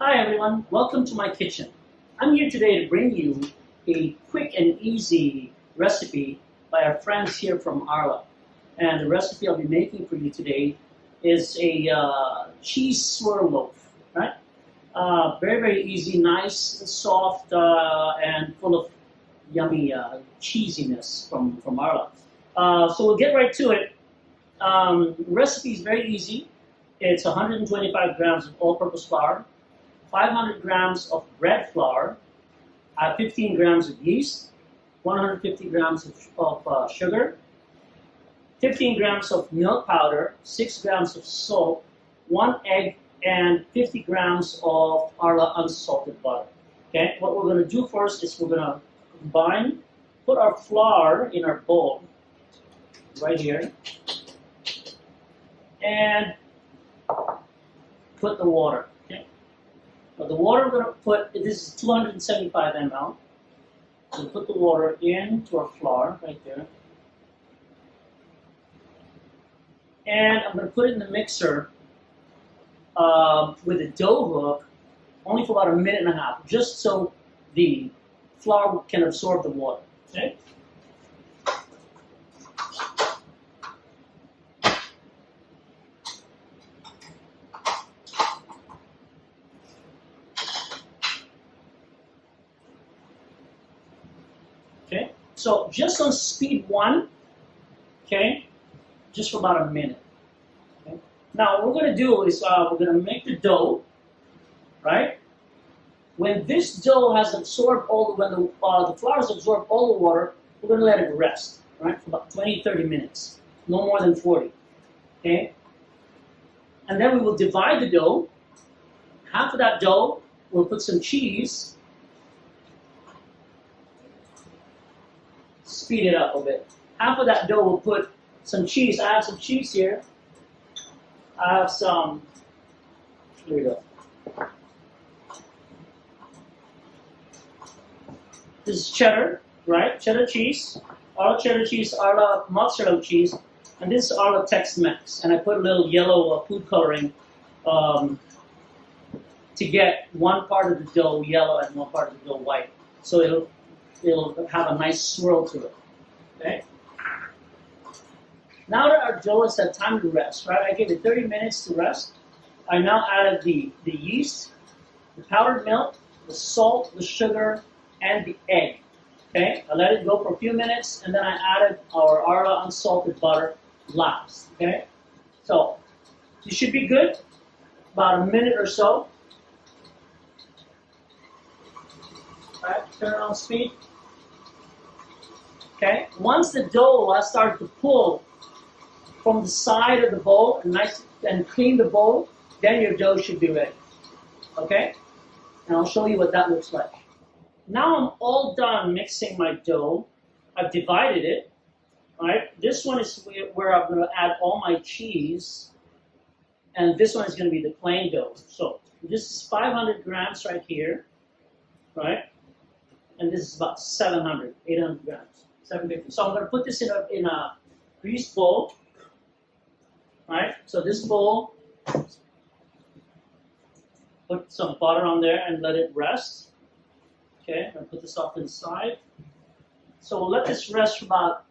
Hi everyone, welcome to my kitchen. I'm here today to bring you a quick and easy recipe by our friends here from Arla. And the recipe I'll be making for you today is a cheese swirl loaf, right? Very, very easy, nice, soft, and full of yummy cheesiness from Arla. So we'll get right to it. The recipe is very easy. It's 125 grams of all-purpose flour, 500 grams of bread flour, 15 grams of yeast, 150 grams of sugar, 15 grams of milk powder, 6 grams of salt, 1 egg, and 50 grams of Arla unsalted butter. Okay, what we're going to do first is we're going to combine, put our flour in our bowl, right here, and put the water. Now the water we're going to put, this is 275 ml. So put the water into our flour right there. And I'm going to put it in the mixer with a dough hook only for about a minute and a half, just so the flour can absorb the water. Okay? Okay, so just on speed 1, okay, just for about a minute. Okay? Now what we're going to do is we're going to make the dough, right? When this dough has absorbed when the flour has absorbed all the water, we're going to let it rest, right, for about 20-30 minutes, no more than 40. Okay, and then we will divide the dough. Half of that dough, we'll put some cheese. Speed it up a bit. Half of that dough we'll put some cheese. I have some cheese here. I have some, here we go. This is cheddar, right? Cheddar cheese. Arla cheddar cheese, Arla mozzarella cheese, and this is Arla Tex-Mex. And I put a little yellow food coloring to get one part of the dough yellow and one part of the dough white. So it'll have a nice swirl to it. Okay? Now that our dough has had time to rest, right? I gave it 30 minutes to rest. I now added the yeast, the powdered milk, the salt, the sugar, and the egg. Okay? I let it go for a few minutes, and then I added our Arla unsalted butter last. Okay? So you should be good. About a minute or so. All right, turn it on speed. Okay, once the dough has started to pull from the side of the bowl and clean the bowl, then your dough should be ready. Okay, and I'll show you what that looks like. Now I'm all done mixing my dough. I've divided it. All right, this one is where I'm going to add all my cheese, and this one is going to be the plain dough. So this is 500 grams right here, right? And this is about 800 grams. 750. So I'm going to put this in a greased bowl, right? So this bowl, put some butter on there and let it rest. Okay, I'm going to put this off to the side. So we'll let this rest for about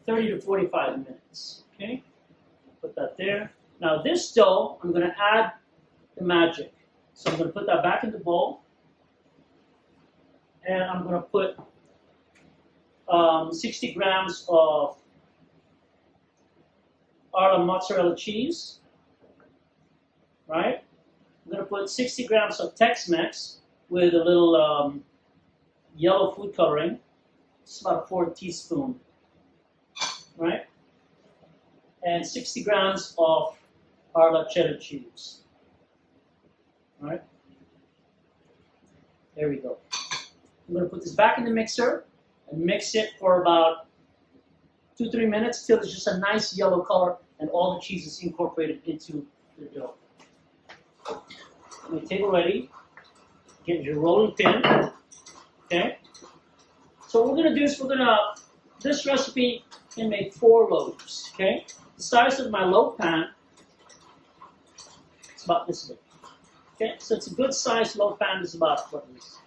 30 to 45 minutes. Okay, put that there. Now this dough, I'm going to add the magic. So I'm going to put that back in the bowl, and I'm going to put 60 grams of Arla mozzarella cheese, right? I'm going to put 60 grams of Tex-Mex with a little yellow food coloring. It's about 4 teaspoons, right? And 60 grams of Arla cheddar cheese, right? There we go. I'm going to put this back in the mixer and mix it for about 2-3 minutes till it's just a nice yellow color and all the cheese is incorporated into the dough. Your table ready. Get your rolling pin. Okay. So what we're going to do is this recipe can make 4 loaves. Okay. The size of my loaf pan, it's about this big. Okay, so it's a good size loaf pan. It's about what is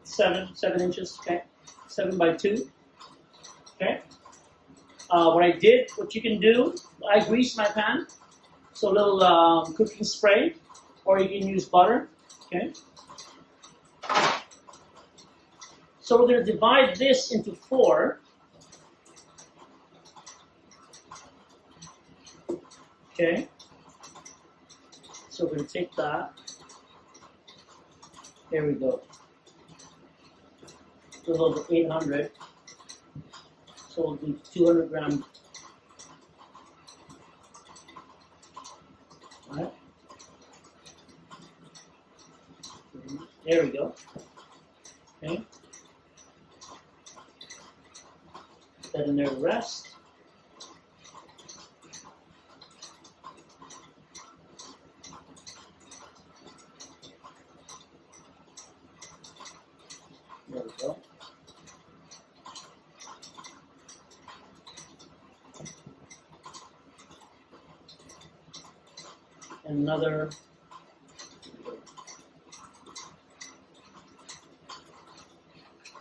7 inches. Okay, 7 by 2. Okay. What you can do, I grease my pan. So a little cooking spray, or you can use butter. Okay. So we're going to divide this into 4. Okay. So we're going to take that. There we go. A little over 800. So we'll do 200 grams. All right. There we go. Okay. Put that in there to rest. There we go. And another.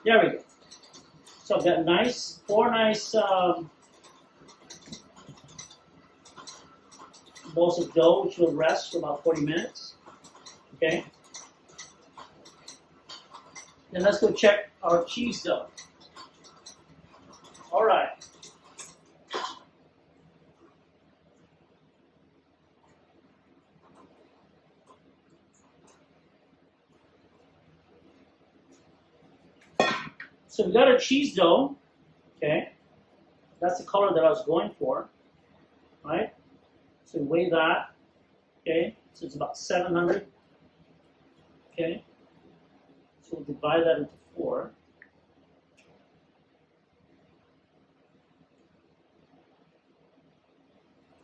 There we go. So I've got 4 nice balls of dough, which will rest for about 40 minutes. Okay. Then let's go check our cheese dough. All right. So we got our cheese dough. Okay. That's the color that I was going for. Right? So we weigh that. Okay. So it's about 700. Okay. So we'll divide that into 4.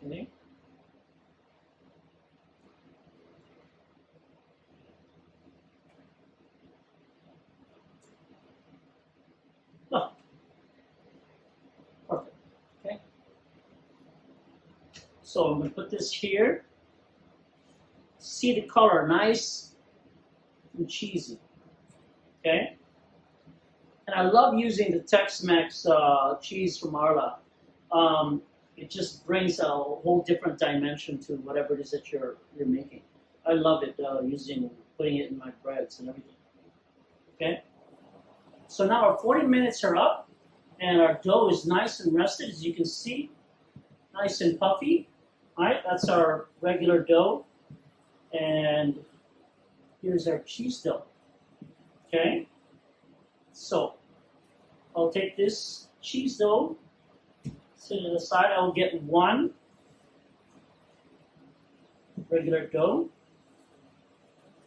Okay. Oh. Perfect. Okay. So I'm going to put this here. See the color, nice and cheesy. Okay. And I love using the Tex-Mex cheese from Arla. It just brings a whole different dimension to whatever it is that you're making. I love it putting it in my breads and everything. Okay. So now our 40 minutes are up, and our dough is nice and rested, as you can see, nice and puffy. All right, that's our regular dough, and here's our cheese dough. Okay. So I'll take this cheese dough, set it aside. I'll get 1 regular dough.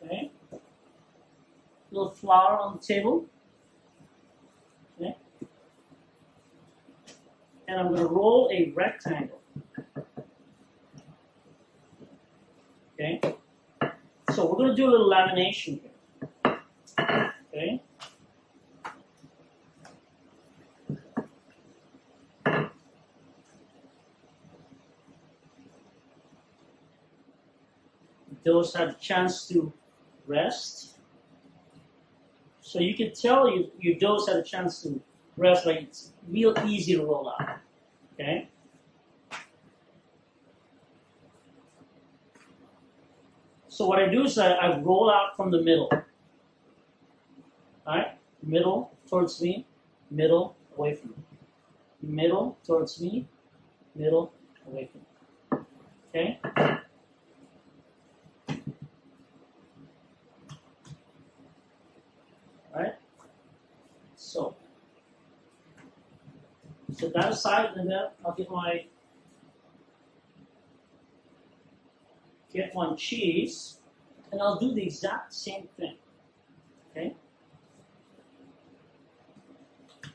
Okay. A little flour on the table. Okay. And I'm going to roll a rectangle. Okay. So we're going to do a little lamination here. Okay. Those had a chance to rest. So you can tell your doughs had a chance to rest, like it's real easy to roll out. Okay? So what I do is I roll out from the middle. Alright? Middle towards me, middle away from me. Middle towards me, middle away from me. Okay? Right? So set that aside, and then I'll get one cheese, and I'll do the exact same thing. Okay?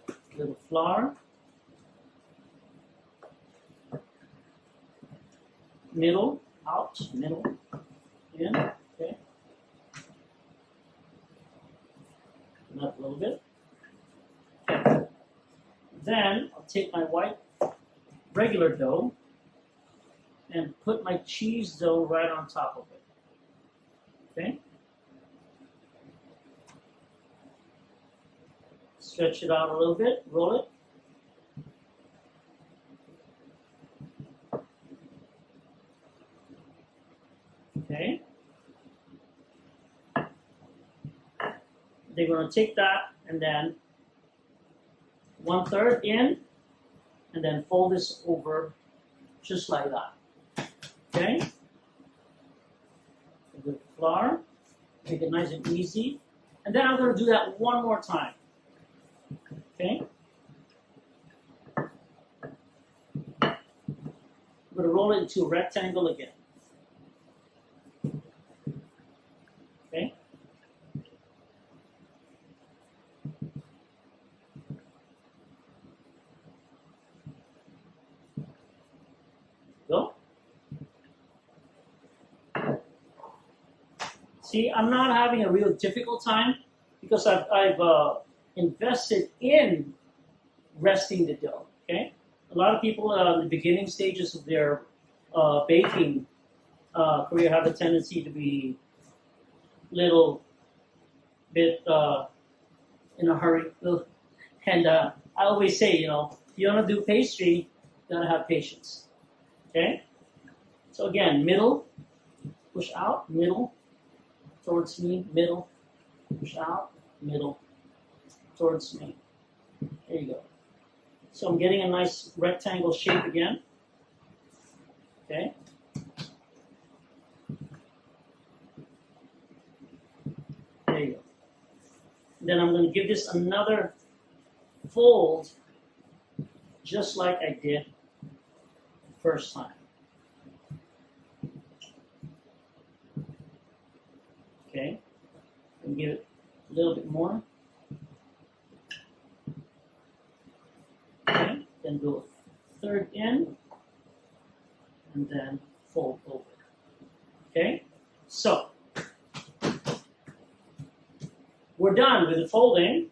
A little flour, middle out, middle in. Okay? Up a little bit. Okay. Then I'll take my white regular dough and put my cheese dough right on top of it. Okay? Stretch it out a little bit, roll it. Okay. They're going to take that and then 1/3 in, and then fold this over just like that. Okay? With flour, make it nice and easy. And then I'm going to do that one more time. Okay? I'm going to roll it into a rectangle again. Okay? Go. See, I'm not having a real difficult time because I've invested in resting the dough. Okay, a lot of people in the beginning stages of their baking career have a tendency to be little bit in a hurry. And I always say, if you want to do pastry, you gotta have patience. Okay, so again, middle, push out, middle, towards me, middle, push out, middle, towards me. There you go. So I'm getting a nice rectangle shape again. Okay. There you go. Then I'm going to give this another fold, just like I did the first time. Okay. And give it a little bit more. Okay. Then go 1/3 in, and then fold over. Okay. So we're done with the folding.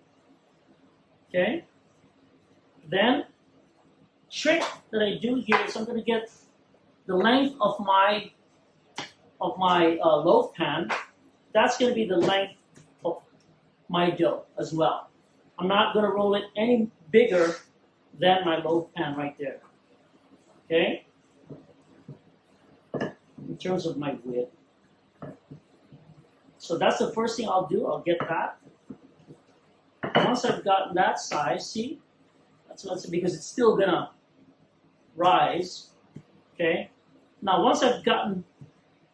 Okay. Then trick that I do here is I'm going to get the length of my loaf pan. That's going to be the length of my dough as well. I'm not going to roll it any bigger than my loaf pan right there. Okay? In terms of my width. So that's the first thing I'll do. I'll get that. Once I've gotten that size, see? That's because it's still going to rise. Okay? Now, once I've gotten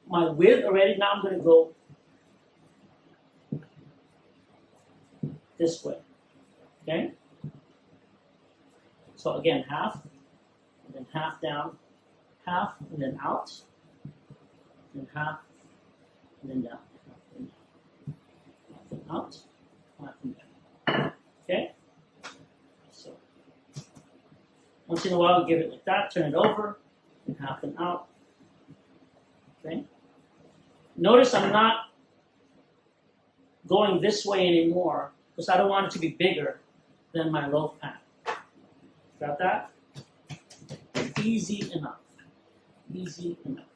my width already, now I'm going to go this way. Okay? So again, half, and then half down, half, and then out, and half, and then down, and half and out, half and down. Okay? So once in a while, give it like that, turn it over, and half and out. Okay? Notice I'm not going this way anymore because I don't want it to be bigger than my loaf pan. Got that? Easy enough. Easy enough.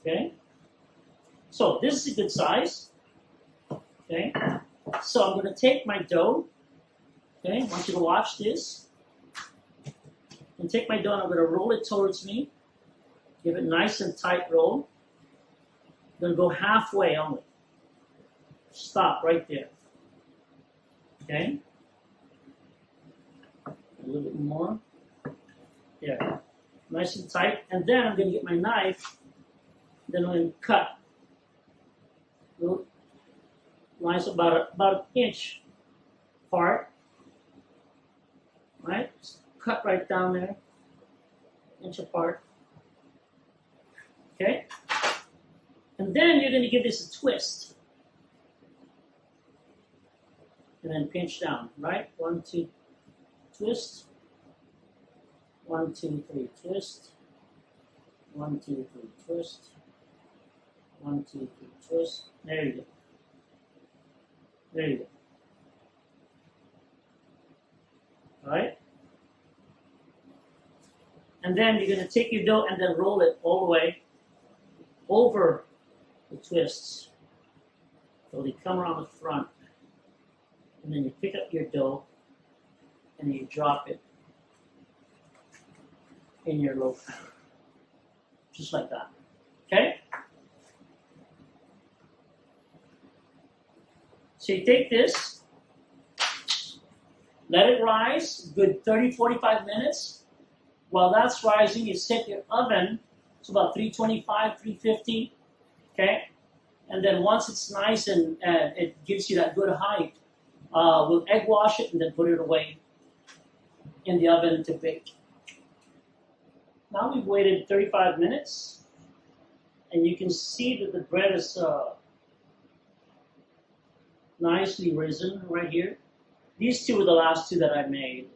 Okay? So this is a good size. Okay? So I'm going to take my dough. Okay? I want you to watch this. And take my dough and I'm going to roll it towards me. Give it a nice and tight roll. I'm going to go halfway only. Stop right there. Okay? A little bit more. There. Nice and tight. And then I'm going to get my knife. Then I'm going to cut. Little lines about an inch apart. Right? Just cut right down there. Inch apart. Okay? And then you're going to give this a twist. And then pinch down, right? 1, 2, twist. 1, 2, 3, twist. 1, 2, 3, twist. 1, 2, 3, twist. There you go. There you go. All right? And then you're going to take your dough and then roll it all the way over the twists. So they come around the front. And then you pick up your dough and you drop it in your loaf pan. Just like that. Okay? So you take this, let it rise, good 30-45 minutes. While that's rising, you set your oven to about 325, 350. Okay? And then once it's nice and it gives you that good height, we'll egg wash it and then put it away in the oven to bake. Now we've waited 35 minutes, and you can see that the bread is nicely risen right here. These two were the last two that I made.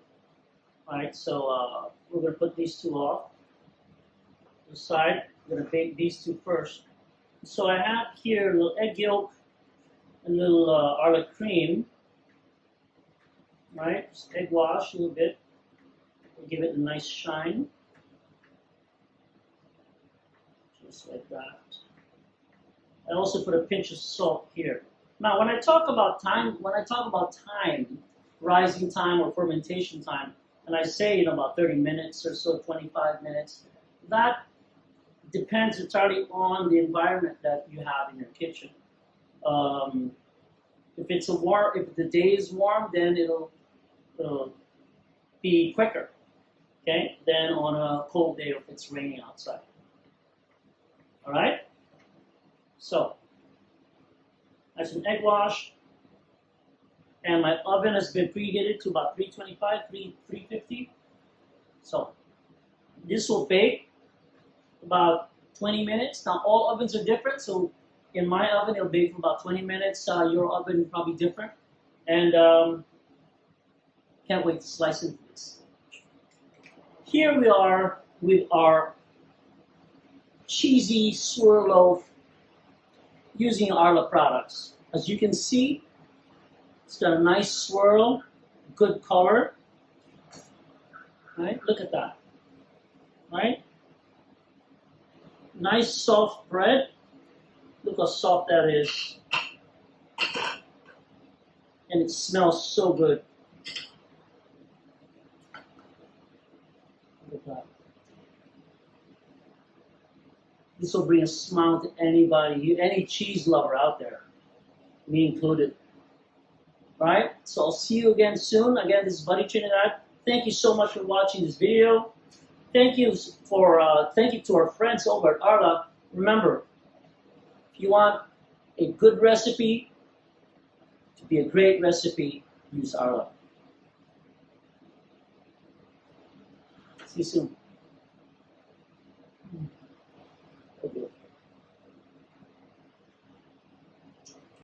Alright, so we're going to put these two off to the side. I'm going to bake these two first. So I have here a little egg yolk, a little Arla cream. Right, just egg wash a little bit. We'll give it a nice shine. Just like that. I also put a pinch of salt here. Now, when I talk about time, rising time or fermentation time, and I say about 30 minutes or so, 25 minutes, that depends entirely on the environment that you have in your kitchen. If the day is warm, then it'll be quicker, okay, than on a cold day or if it's raining outside. All right? So, that's an egg wash, and my oven has been preheated to about 325, 350. So, this will bake about 20 minutes. Now, all ovens are different, so in my oven, it'll bake for about 20 minutes. Your oven probably different. And can't wait to slice into this. Here we are with our cheesy swirl loaf using Arla products. As you can see, it's got a nice swirl, good color. Right? Look at that. Right? Nice soft bread. Look how soft that is. And it smells so good. Look at that. This will bring a smile to anybody, any cheese lover out there, me included. Right? So I'll see you again soon. Again, this is Buddy Trinidad. Thank you so much for watching this video. Thank you to our friends over at Arla. Remember, if you want a good recipe to be a great recipe, use Arla. See you soon.